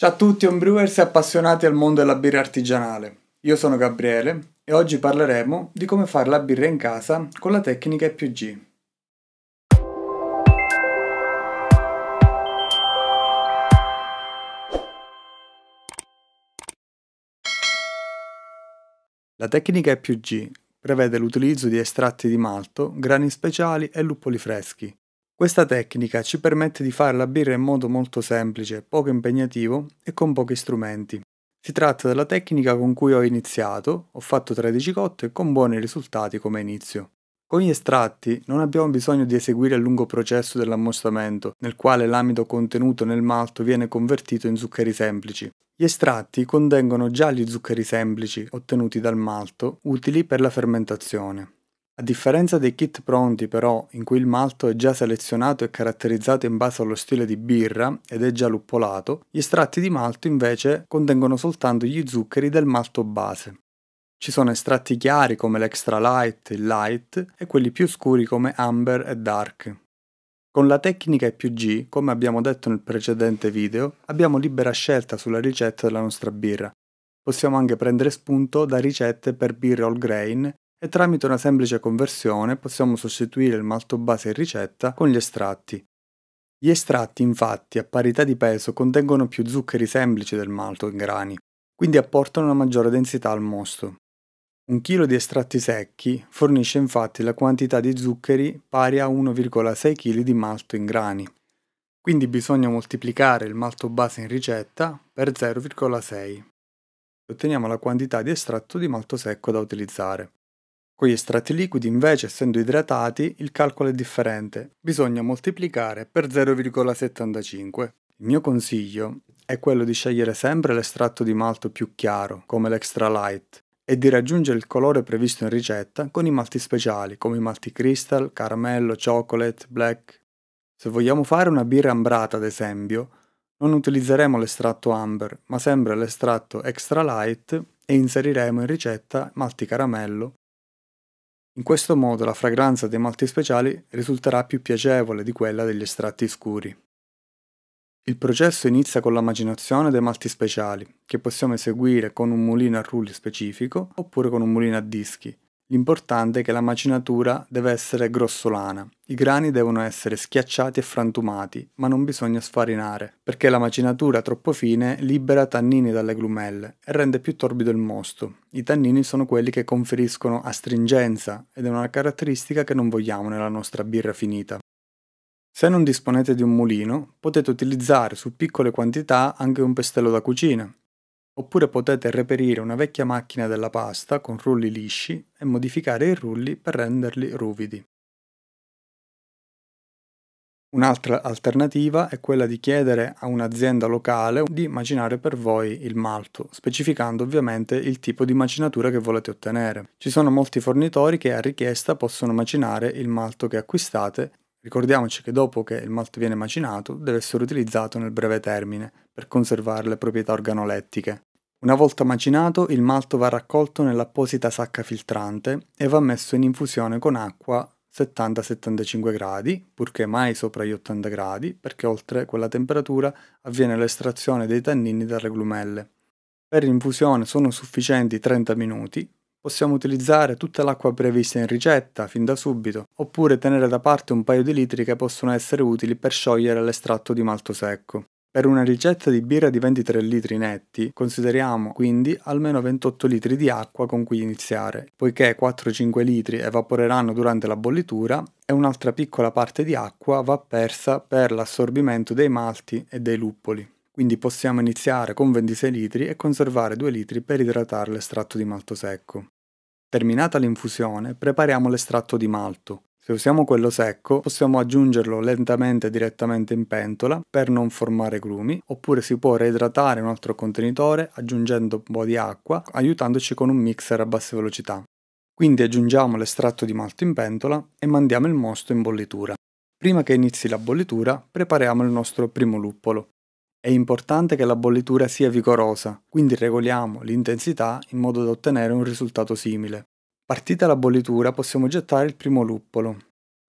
Ciao a tutti homebrewers e appassionati al mondo della birra artigianale. Io sono Gabriele e oggi parleremo di come fare la birra in casa con la tecnica E+G. La tecnica E+G prevede l'utilizzo di estratti di malto, grani speciali e luppoli freschi. Questa tecnica ci permette di fare la birra in modo molto semplice, poco impegnativo e con pochi strumenti. Si tratta della tecnica con cui ho iniziato, ho fatto 13 cotte con buoni risultati come inizio. Con gli estratti non abbiamo bisogno di eseguire il lungo processo dell'ammostamento, nel quale l'amido contenuto nel malto viene convertito in zuccheri semplici. Gli estratti contengono già gli zuccheri semplici ottenuti dal malto, utili per la fermentazione. A differenza dei kit pronti però, in cui il malto è già selezionato e caratterizzato in base allo stile di birra ed è già luppolato, gli estratti di malto invece contengono soltanto gli zuccheri del malto base. Ci sono estratti chiari come l'extra light, il light e quelli più scuri come amber e dark. Con la tecnica E+G, come abbiamo detto nel precedente video, abbiamo libera scelta sulla ricetta della nostra birra. Possiamo anche prendere spunto da ricette per birre all grain e tramite una semplice conversione possiamo sostituire il malto base in ricetta con gli estratti. Gli estratti infatti a parità di peso contengono più zuccheri semplici del malto in grani, quindi apportano una maggiore densità al mosto. Un chilo di estratti secchi fornisce infatti la quantità di zuccheri pari a 1,6 kg di malto in grani, quindi bisogna moltiplicare il malto base in ricetta per 0,6 e otteniamo la quantità di estratto di malto secco da utilizzare. Con gli estratti liquidi invece, essendo idratati, il calcolo è differente, bisogna moltiplicare per 0,75. Il mio consiglio è quello di scegliere sempre l'estratto di malto più chiaro, come l'extra light, e di raggiungere il colore previsto in ricetta con i malti speciali, come i malti crystal, caramello, chocolate, black. Se vogliamo fare una birra ambrata, ad esempio, non utilizzeremo l'estratto amber, ma sempre l'estratto extra light e inseriremo in ricetta malti caramello. In questo modo la fragranza dei malti speciali risulterà più piacevole di quella degli estratti scuri. Il processo inizia con la macinazione dei malti speciali, che possiamo eseguire con un mulino a rulli specifico oppure con un mulino a dischi. L'importante è che la macinatura deve essere grossolana. I grani devono essere schiacciati e frantumati, ma non bisogna sfarinare, perché la macinatura troppo fine libera tannini dalle glumelle e rende più torbido il mosto. I tannini sono quelli che conferiscono astringenza ed è una caratteristica che non vogliamo nella nostra birra finita. Se non disponete di un mulino, potete utilizzare su piccole quantità anche un pestello da cucina, oppure potete reperire una vecchia macchina della pasta con rulli lisci e modificare i rulli per renderli ruvidi. Un'altra alternativa è quella di chiedere a un'azienda locale di macinare per voi il malto, specificando ovviamente il tipo di macinatura che volete ottenere. Ci sono molti fornitori che a richiesta possono macinare il malto che acquistate. Ricordiamoci che dopo che il malto viene macinato deve essere utilizzato nel breve termine per conservare le proprietà organolettiche. Una volta macinato, il malto va raccolto nell'apposita sacca filtrante e va messo in infusione con acqua 70-75 gradi, purché mai sopra gli 80 gradi, perché oltre quella temperatura avviene l'estrazione dei tannini dalle glumelle. Per l'infusione sono sufficienti 30 minuti. Possiamo utilizzare tutta l'acqua prevista in ricetta fin da subito, oppure tenere da parte un paio di litri che possono essere utili per sciogliere l'estratto di malto secco. Per una ricetta di birra di 23 litri netti, consideriamo quindi almeno 28 litri di acqua con cui iniziare, poiché 4-5 litri evaporeranno durante la bollitura e un'altra piccola parte di acqua va persa per l'assorbimento dei malti e dei luppoli. Quindi possiamo iniziare con 26 litri e conservare 2 litri per idratare l'estratto di malto secco. Terminata l'infusione, prepariamo l'estratto di malto. Se usiamo quello secco, possiamo aggiungerlo lentamente direttamente in pentola per non formare grumi, oppure si può reidratare un altro contenitore aggiungendo un po' di acqua, aiutandoci con un mixer a bassa velocità. Quindi aggiungiamo l'estratto di malto in pentola e mandiamo il mosto in bollitura. Prima che inizi la bollitura, prepariamo il nostro primo luppolo. È importante che la bollitura sia vigorosa, quindi regoliamo l'intensità in modo da ottenere un risultato simile. Partita la bollitura possiamo gettare il primo luppolo.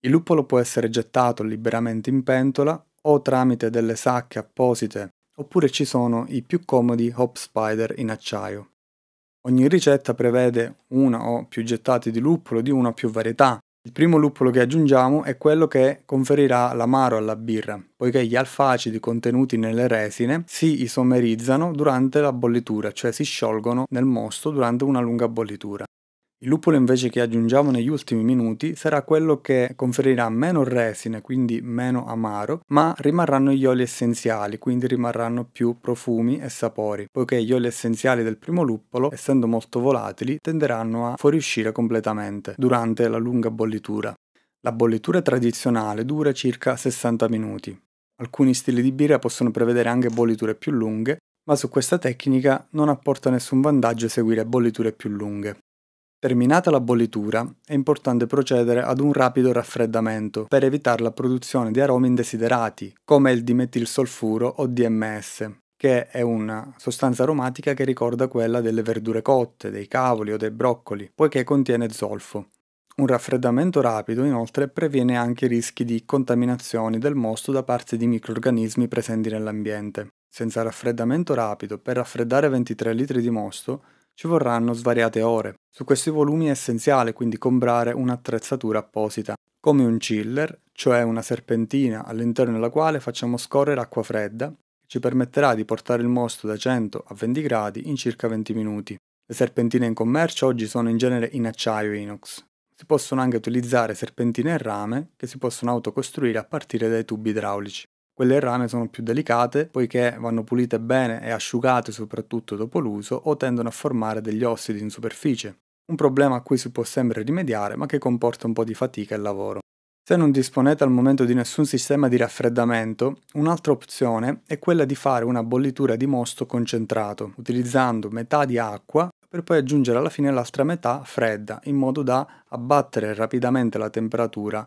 Il luppolo può essere gettato liberamente in pentola o tramite delle sacche apposite oppure ci sono i più comodi hop spider in acciaio. Ogni ricetta prevede una o più gettati di luppolo di una o più varietà. Il primo luppolo che aggiungiamo è quello che conferirà l'amaro alla birra, poiché gli alfacidi contenuti nelle resine si isomerizzano durante la bollitura, cioè si sciolgono nel mosto durante una lunga bollitura. Il luppolo invece che aggiungiamo negli ultimi minuti sarà quello che conferirà meno resine, quindi meno amaro, ma rimarranno gli oli essenziali, quindi rimarranno più profumi e sapori, poiché gli oli essenziali del primo luppolo, essendo molto volatili, tenderanno a fuoriuscire completamente durante la lunga bollitura. La bollitura tradizionale dura circa 60 minuti. Alcuni stili di birra possono prevedere anche bolliture più lunghe, ma su questa tecnica non apporta nessun vantaggio seguire bolliture più lunghe. Terminata la bollitura, è importante procedere ad un rapido raffreddamento per evitare la produzione di aromi indesiderati, come il dimetilsolfuro o DMS, che è una sostanza aromatica che ricorda quella delle verdure cotte, dei cavoli o dei broccoli, poiché contiene zolfo. Un raffreddamento rapido, inoltre, previene anche i rischi di contaminazioni del mosto da parte di microrganismi presenti nell'ambiente. Senza raffreddamento rapido, per raffreddare 23 litri di mosto, ci vorranno svariate ore. Su questi volumi è essenziale quindi comprare un'attrezzatura apposita, come un chiller, cioè una serpentina all'interno della quale facciamo scorrere acqua fredda, che ci permetterà di portare il mosto da 100 a 20 gradi in circa 20 minuti. Le serpentine in commercio oggi sono in genere in acciaio inox. Si possono anche utilizzare serpentine in rame che si possono autocostruire a partire dai tubi idraulici. Quelle in rame sono più delicate poiché vanno pulite bene e asciugate soprattutto dopo l'uso o tendono a formare degli ossidi in superficie, un problema a cui si può sempre rimediare ma che comporta un po' di fatica e lavoro. Se non disponete al momento di nessun sistema di raffreddamento, un'altra opzione è quella di fare una bollitura di mosto concentrato, utilizzando metà di acqua per poi aggiungere alla fine l'altra metà fredda, in modo da abbattere rapidamente la temperatura.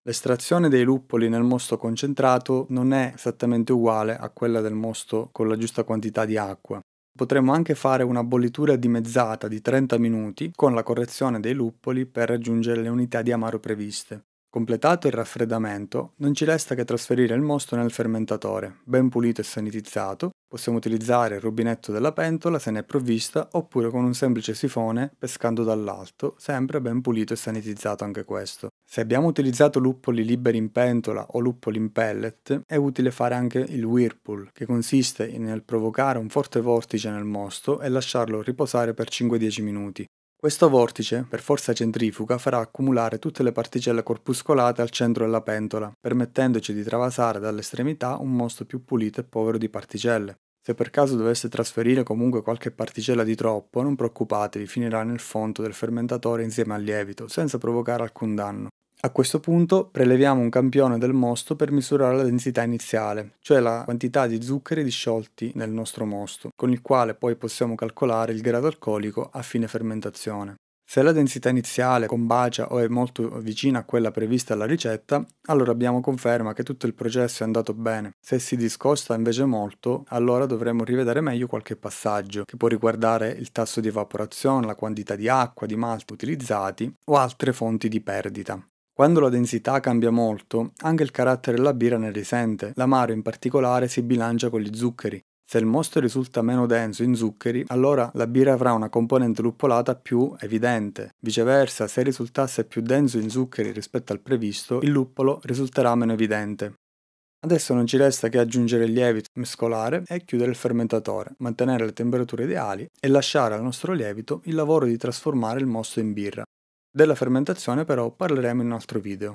L'estrazione dei luppoli nel mosto concentrato non è esattamente uguale a quella del mosto con la giusta quantità di acqua. Potremmo anche fare una bollitura dimezzata di 30 minuti con la correzione dei luppoli per raggiungere le unità di amaro previste. Completato il raffreddamento, non ci resta che trasferire il mosto nel fermentatore, ben pulito e sanitizzato. Possiamo utilizzare il rubinetto della pentola se ne è provvista, oppure con un semplice sifone pescando dall'alto, sempre ben pulito e sanitizzato anche questo. Se abbiamo utilizzato luppoli liberi in pentola o luppoli in pellet, è utile fare anche il whirlpool, che consiste nel provocare un forte vortice nel mosto e lasciarlo riposare per 5-10 minuti. Questo vortice, per forza centrifuga, farà accumulare tutte le particelle corpuscolate al centro della pentola, permettendoci di travasare dalle estremità un mosto più pulito e povero di particelle. Se per caso dovesse trasferire comunque qualche particella di troppo, non preoccupatevi, finirà nel fondo del fermentatore insieme al lievito, senza provocare alcun danno. A questo punto preleviamo un campione del mosto per misurare la densità iniziale, cioè la quantità di zuccheri disciolti nel nostro mosto, con il quale poi possiamo calcolare il grado alcolico a fine fermentazione. Se la densità iniziale combacia o è molto vicina a quella prevista alla ricetta, allora abbiamo conferma che tutto il processo è andato bene. Se si discosta invece molto, allora dovremo rivedere meglio qualche passaggio, che può riguardare il tasso di evaporazione, la quantità di acqua, di malto utilizzati o altre fonti di perdita. Quando la densità cambia molto, anche il carattere della birra ne risente. L'amaro in particolare si bilancia con gli zuccheri. Se il mosto risulta meno denso in zuccheri, allora la birra avrà una componente luppolata più evidente. Viceversa, se risultasse più denso in zuccheri rispetto al previsto, il luppolo risulterà meno evidente. Adesso non ci resta che aggiungere il lievito, mescolare e chiudere il fermentatore, mantenere le temperature ideali e lasciare al nostro lievito il lavoro di trasformare il mosto in birra. Della fermentazione però parleremo in un altro video.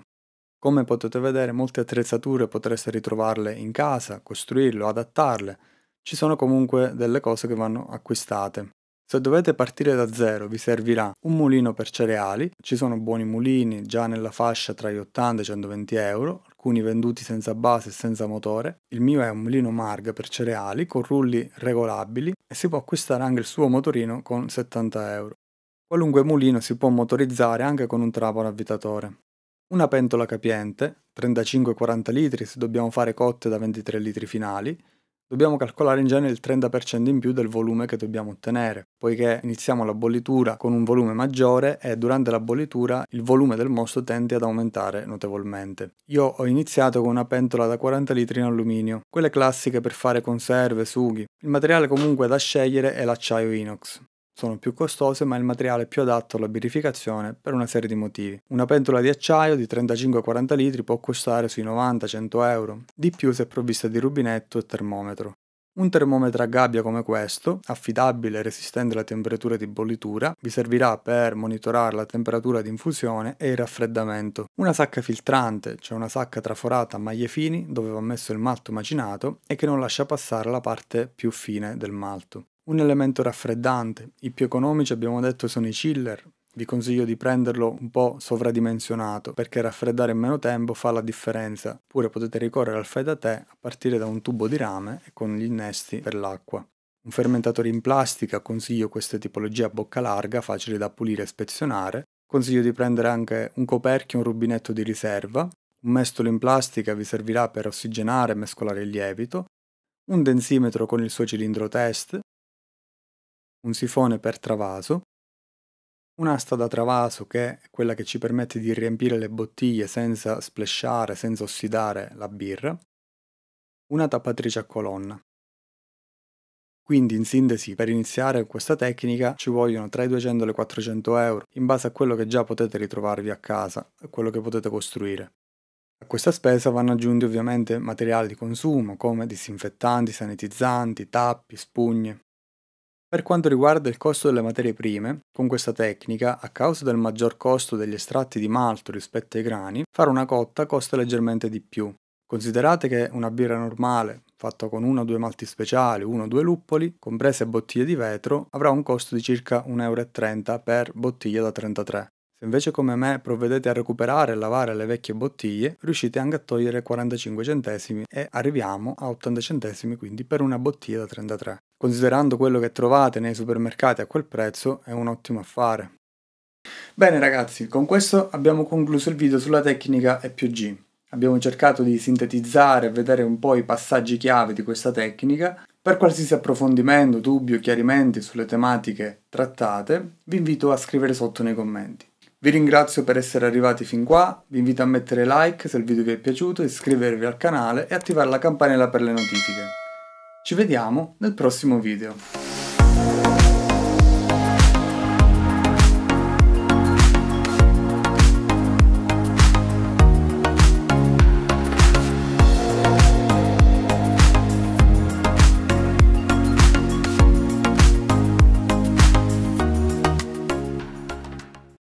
Come potete vedere, molte attrezzature potreste ritrovarle in casa, costruirle o adattarle. Ci sono comunque delle cose che vanno acquistate. Se dovete partire da zero vi servirà un mulino per cereali, ci sono buoni mulini già nella fascia tra gli 80 e i 120 euro, alcuni venduti senza base e senza motore. Il mio è un mulino Marg per cereali con rulli regolabili e si può acquistare anche il suo motorino con 70 euro. Qualunque mulino si può motorizzare anche con un trapano avvitatore. Una pentola capiente, 35-40 litri se dobbiamo fare cotte da 23 litri finali, dobbiamo calcolare in genere il 30% in più del volume che dobbiamo ottenere, poiché iniziamo la bollitura con un volume maggiore e durante la bollitura il volume del mosto tende ad aumentare notevolmente. Io ho iniziato con una pentola da 40 litri in alluminio, quelle classiche per fare conserve, sughi. Il materiale comunque da scegliere è l'acciaio inox. Sono più costose, ma è il materiale più adatto alla birrificazione per una serie di motivi. Una pentola di acciaio di 35-40 litri può costare sui 90-100 euro, di più se provvista di rubinetto e termometro. Un termometro a gabbia come questo, affidabile e resistente alle temperature di bollitura, vi servirà per monitorare la temperatura di infusione e il raffreddamento. Una sacca filtrante, cioè una sacca traforata a maglie fini dove va messo il malto macinato e che non lascia passare la parte più fine del malto. Un elemento raffreddante, i più economici abbiamo detto sono i chiller, vi consiglio di prenderlo un po' sovradimensionato perché raffreddare in meno tempo fa la differenza, oppure potete ricorrere al fai da te a partire da un tubo di rame e con gli innesti per l'acqua. Un fermentatore in plastica, consiglio queste tipologie a bocca larga, facili da pulire e spezionare. Consiglio di prendere anche un coperchio e un rubinetto di riserva. Un mestolo in plastica vi servirà per ossigenare e mescolare il lievito. Un densimetro con il suo cilindro test. Un sifone per travaso, un'asta da travaso che è quella che ci permette di riempire le bottiglie senza splashare, senza ossidare la birra, una tappatrice a colonna. Quindi in sintesi, per iniziare questa tecnica ci vogliono tra i 200 e i 400 euro, in base a quello che già potete ritrovarvi a casa e quello che potete costruire. A questa spesa vanno aggiunti ovviamente materiali di consumo come disinfettanti, sanitizzanti, tappi, spugne. Per quanto riguarda il costo delle materie prime, con questa tecnica, a causa del maggior costo degli estratti di malto rispetto ai grani, fare una cotta costa leggermente di più. Considerate che una birra normale, fatta con 1 o 2 malti speciali, 1 o 2 luppoli, comprese bottiglie di vetro, avrà un costo di circa 1,30 euro per bottiglia da 33. Se invece come me provvedete a recuperare e lavare le vecchie bottiglie, riuscite anche a togliere 45 centesimi e arriviamo a 80 centesimi quindi per una bottiglia da 33. Considerando quello che trovate nei supermercati a quel prezzo, è un ottimo affare. Bene ragazzi, con questo abbiamo concluso il video sulla tecnica E+G. Abbiamo cercato di sintetizzare e vedere un po' i passaggi chiave di questa tecnica. Per qualsiasi approfondimento, dubbio o chiarimenti sulle tematiche trattate, vi invito a scrivere sotto nei commenti. Vi ringrazio per essere arrivati fin qua, vi invito a mettere like se il video vi è piaciuto, iscrivervi al canale e attivare la campanella per le notifiche. Ci vediamo nel prossimo video.